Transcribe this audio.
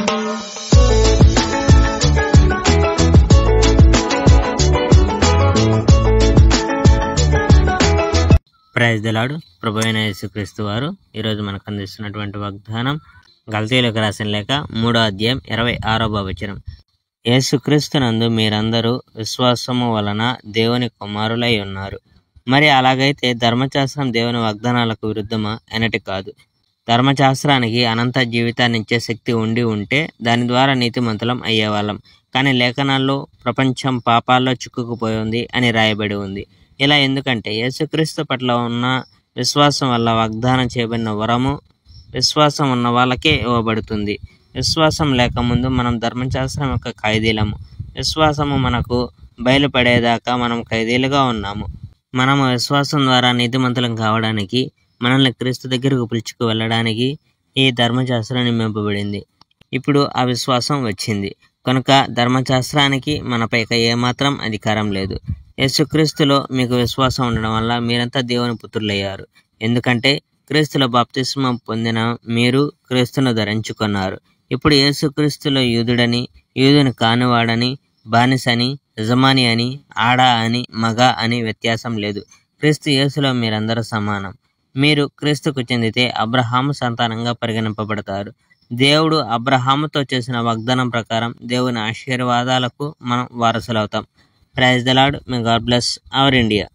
Praise the lord. ప్రభువైన యేసుక్రీస్తు వారు ఈరోజు మనకు అందిస్తున్నటువంటి వాగ్దానం గలతీయులకు రాసిన లేఖ 3వ అధ్యాయం 26వ వచనం. యేసుక్రీస్తునందు మీరందరూ విశ్వాసము వలన దేవుని కుమారులై ఉన్నారు. మరి అలాగైతే ధర్మశాస్త్రం దేవుని వాగ్దానాలకు విరుద్ధమా? ఎనటి కాదు. ధర్మశాస్త్రానికి అనంత జీవితాన్ని ఇచ్చే శక్తి ఉంటే దాని ద్వారా నీతిమంతులం అయ్యేవాళ్ళం. కానీ లేఖనాల్లో ప్రపంచం పాపాల్లో చిక్కుకుపోయి ఉంది అని రాయబడి ఉంది. ఇలా ఎందుకంటే యేసుక్రీస్తు పట్ల ఉన్న విశ్వాసం వల్ల వాగ్దానం చేయబడిన వరము విశ్వాసం ఉన్న వాళ్ళకే ఇవ్వబడుతుంది. విశ్వాసం లేకముందు మనం ధర్మశాస్త్రం యొక్క ఖైదీలము. విశ్వాసము మనకు బయలుపడేదాకా మనం ఖైదీలుగా ఉన్నాము. మనము విశ్వాసం ద్వారా నీతిమంతులం కావడానికి, మనల్ని క్రీస్తు దగ్గరకు పిలుచుకు వెళ్ళడానికి ఈ ధర్మశాస్త్రం నింపబడింది. ఇప్పుడు ఆ విశ్వాసం వచ్చింది కనుక ధర్మశాస్త్రానికి మనపై ఏమాత్రం అధికారం లేదు. యేసుక్రీస్తులో మీకు విశ్వాసం ఉండడం వల్ల మీరంతా దేవుని పుత్రులయ్యారు. ఎందుకంటే క్రీస్తులో బాప్తిస్మం పొందిన మీరు క్రీస్తును ధరించుకున్నారు. ఇప్పుడు యేసుక్రీస్తులో యూదుడని, యూదుని కానివాడని, బానిసని, యజమాని అని, ఆడ అని, మగ అని వ్యత్యాసం లేదు. క్రీస్తు యేసులో మీరందరూ సమానం. మీరు క్రీస్తుకు చెందితే అబ్రహాము సంతానంగా పరిగణింపబడతారు. దేవుడు అబ్రహాముతో చేసిన వాగ్దానం ప్రకారం దేవుని ఆశీర్వాదాలకు మనం వారసులవుతాం. Praise the Lord. May God bless our India.